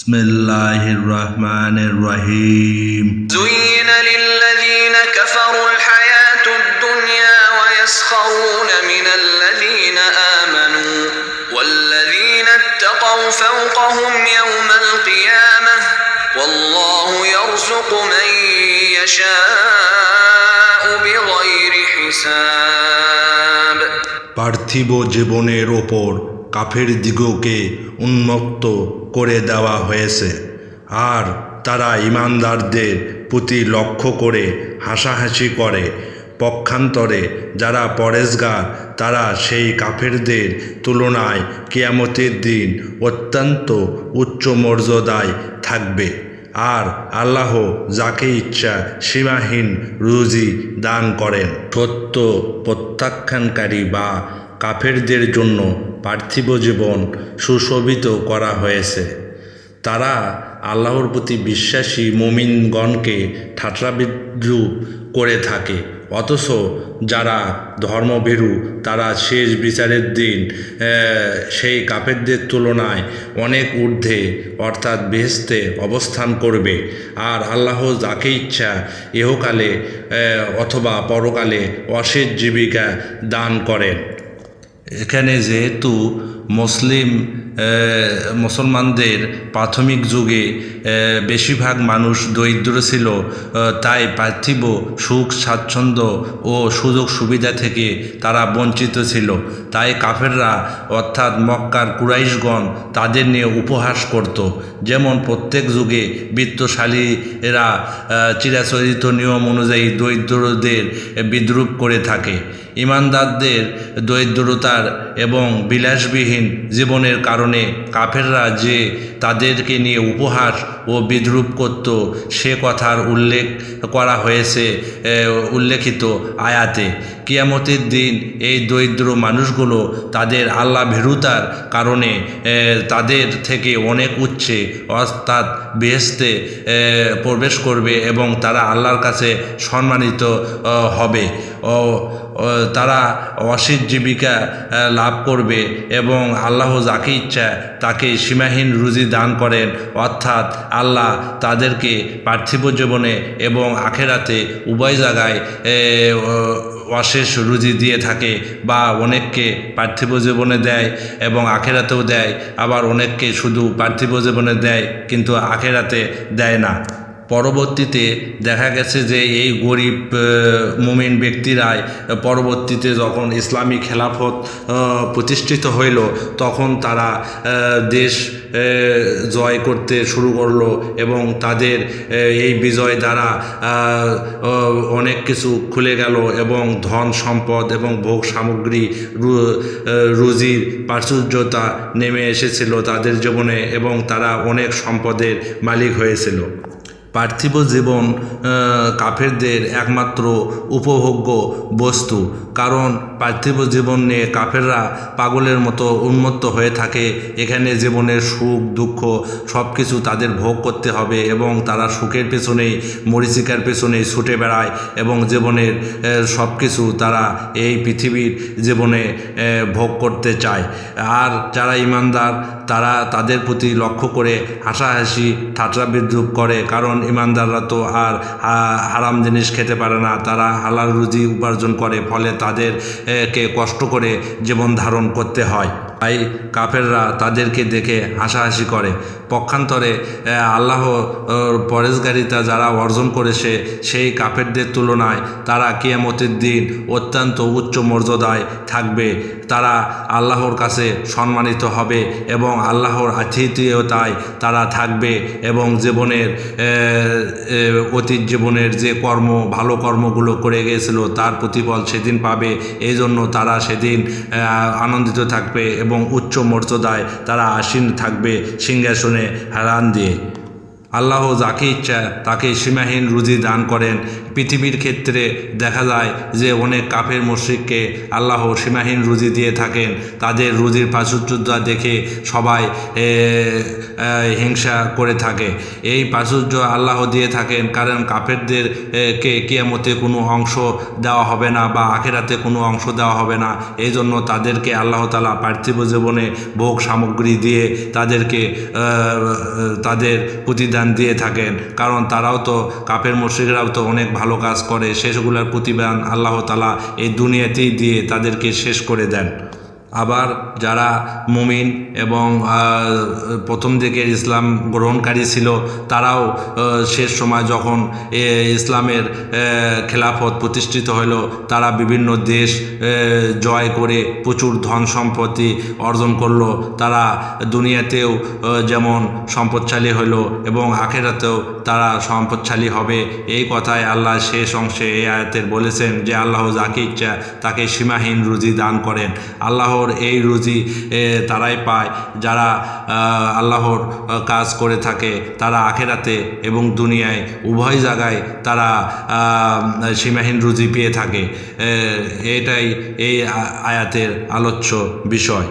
বিসমিল্লাহির রহমানির রহিম। زين للذين كفروا الحياة الدنيا ويسخرون من الذين آمنوا والذين اتقوا فوقهم يوم القيامة والله يرزق من يشاء بغير حساب। পার্থিব জীবনের ওপর কাফের দিগকে উন্মুক্ত করে দেওয়া হয়েছে, আর তারা ঈমানদারদের প্রতি লক্ষ্য করে হাসাহাসি করে। পক্ষান্তরে যারা পরেজগার তারা সেই কাফেরদের তুলনায় কিয়ামতের দিন অত্যন্ত উচ্চ মর্যাদায় থাকবে। আর আল্লাহ যাকে ইচ্ছা সীমাহীন রুজি দান করেন। সত্য প্রত্যাখ্যানকারী বা কাফেরদের জন্য পার্থিব জীবন সুশোভিত করা হয়েছে। তারা আল্লাহর প্রতি বিশ্বাসী মুমিনগণকে ঠাট্টা বিদ্রূপ করে থাকে, অথচ যারা ধর্মভীরু তারা শেষ বিচারের দিন সেই কাফেরদের তুলনায় অনেক ঊর্ধ্বে অর্থাৎ বেহেশতে অবস্থান করবে। আর আল্লাহ যাকে ইচ্ছা ইহকালে অথবা পরকালে অশেষ জীবিকা দান করেন। এখানে যেহেতু মুসলমানদের প্রাথমিক যুগে বেশিরভাগ মানুষ দরিদ্র ছিল, তাই পার্থিব সুখ স্বাচ্ছন্দ্য ও সুযোগ সুবিধা থেকে তারা বঞ্চিত ছিল। তাই কাফেররা অর্থাৎ মক্কার কুরাইশগণ তাদের নিয়ে উপহাস করত। যেমন প্রত্যেক যুগে বিত্তশালীরা চিরাচরিত নিয়ম অনুযায়ী দরিদ্রদের বিদ্রূপ করে থাকে। ঈমানদারদের দরিদ্রতার এবং বিলাসবিহীন জীবনের কারণে কাফেররা যে তাদেরকে নিয়ে উপহাস ও বিদ্রূপ করত সে কথার উল্লেখ করা হয়েছে উল্লেখিত আয়াতে। কিয়ামতের দিন এই দরিদ্র মানুষগুলো তাদের আল্লাহ ভীরুতার কারণে তাদের থেকে অনেক উচ্চে অর্থাৎ বেহেশতে প্রবেশ করবে এবং তারা আল্লাহর কাছে সম্মানিত হবে ও তারা অশেষ জীবিকা লাভ করবে এবং আল্লাহ যাকে ইচ্ছা তাকে সীমাহীন রুজি দান করেন। অর্থাৎ আল্লাহ তাদেরকে পার্থিব জীবনে এবং আখেরাতে উভয় জায়গায় অশেষ রুজি দিয়ে থাকে, বা অনেককে পার্থিব জীবনে দেয় এবং আখেরাতেও দেয়, আবার অনেককে শুধু পার্থিব জীবনে দেয় কিন্তু আখেরাতে দেয় না। পরবর্তীতে দেখা গেছে যে এই গরিব মুমিন ব্যক্তিরাই পরবর্তীতে যখন ইসলামী খেলাফত প্রতিষ্ঠিত হইল তখন তারা দেশ জয় করতে শুরু করলো এবং তাদের এই বিজয় দ্বারা অনেক কিছু খুলে গেল এবং ধন সম্পদ এবং ভোগ সামগ্রী রুজির প্রাচুর্যতা নেমে এসেছিল তাদের জীবনে এবং তারা অনেক সম্পদের মালিক হয়েছিল। পার্থিব জীবন কাফেরদের একমাত্র উপভোগ্য বস্তু, কারণ পার্থিব জীবন নিয়ে কাফেররা পাগলের মতো উন্মত্ত হয়ে থাকে। এখানে জীবনের সুখ দুঃখ সব কিছু তাদের ভোগ করতে হবে এবং তারা সুখের পেছনেই মরীচিকার পেছনেই ছুটে বেড়ায় এবং জীবনের সব কিছু তারা এই পৃথিবীর জীবনে ভোগ করতে চায়। আর যারা ঈমানদার তারা তাদের প্রতি লক্ষ্য করে হাসাহাসি ঠাট্টা বিদ্রূপ করে, কারণ ঈমানদাররা তো আর হারাম জিনিস খেতে পারে না, তারা হালাল রুজি উপার্জন করে, ফলে তাদেরকে কষ্ট করে জীবন ধারণ করতে হয়। তাই কাফেররা তাদেরকে দেখে হাসাহাসি করে। পক্ষান্তরে আল্লাহ পরেজগারিতা যারা অর্জন করেছে সেই কাফেরদের তুলনায় তারা কিয়ামতের দিন অত্যন্ত উচ্চ মর্যাদায় থাকবে। তারা আল্লাহর কাছে সম্মানিত হবে এবং আল্লাহর আতিথেয়তায় তারা থাকবে এবং জীবনের অতীত জীবনের যে ভালো কর্মগুলো করে গিয়েছিল তার প্রতিফল সেদিন পাবে। এই জন্য তারা সেদিন আনন্দিত থাকবে এবং উচ্চ মর্যাদায় তারা আসীন থাকবে সিংহাসনে হারান দিয়ে। আল্লাহ যাকে ইচ্ছা তাকে সীমাহীন রুজি দান করেন। পৃথিবীর ক্ষেত্রে দেখা যায় যে অনেক কাফের মুশরিককে আল্লাহ সীমাহীন রুজি দিয়ে থাকেন। তাদের রুজির প্রাচুর্যতা দেখে সবাই হিংসা করে থাকে। এই প্রাচুর্য আল্লাহ দিয়ে থাকেন কারণ কাফেরদের কে কিয়ামতে কোনো অংশ দেওয়া হবে না বা আখিরাতে কোনো অংশ দেওয়া হবে না। এই জন্য তাদেরকে আল্লাহ তাআলা পার্থিব জীবনে ভোগ সামগ্রী দিয়ে তাদেরকে তাদের প্রতিদান দিয়ে থাকেন। কারণ তারাও তো কাফের মুশরিকরাও তো অনেক ভালো কাজ করে, সেগুলোর প্রতিদান আল্লাহ তাআলা এই দুনিয়াতেই দিয়ে তাদেরকে শেষ করে দেন। আবার যারা মুমিন এবং প্রথম দিকের ইসলাম গ্রহণকারী ছিল তারাও শেষ সময় যখন ইসলামের খেলাফত প্রতিষ্ঠিত হলো তারা বিভিন্ন দেশ জয় করে প্রচুর ধন সম্পত্তি অর্জন করলো। তারা দুনিয়াতেও যেমন সম্পদশালী হলো এবং আখিরাতেও তারা সম্পদশালী হবে। এই কথায় আল্লাহ শেষ অংশে এই আয়াতের বলেছেন যে আল্লাহ যাকে ইচ্ছা তাকে সীমাহীন রুজি দান করেন। আল্লাহর এই রুজি তারাই পায় যারা আল্লাহর কাজ করে থাকে। তারা আখিরাতে এবং দুনিয়ায় উভয় জায়গায় তারা সীমাহীন রুজি পেয়ে থাকে। এটাই এই আয়াতের আলোচ্য বিষয়।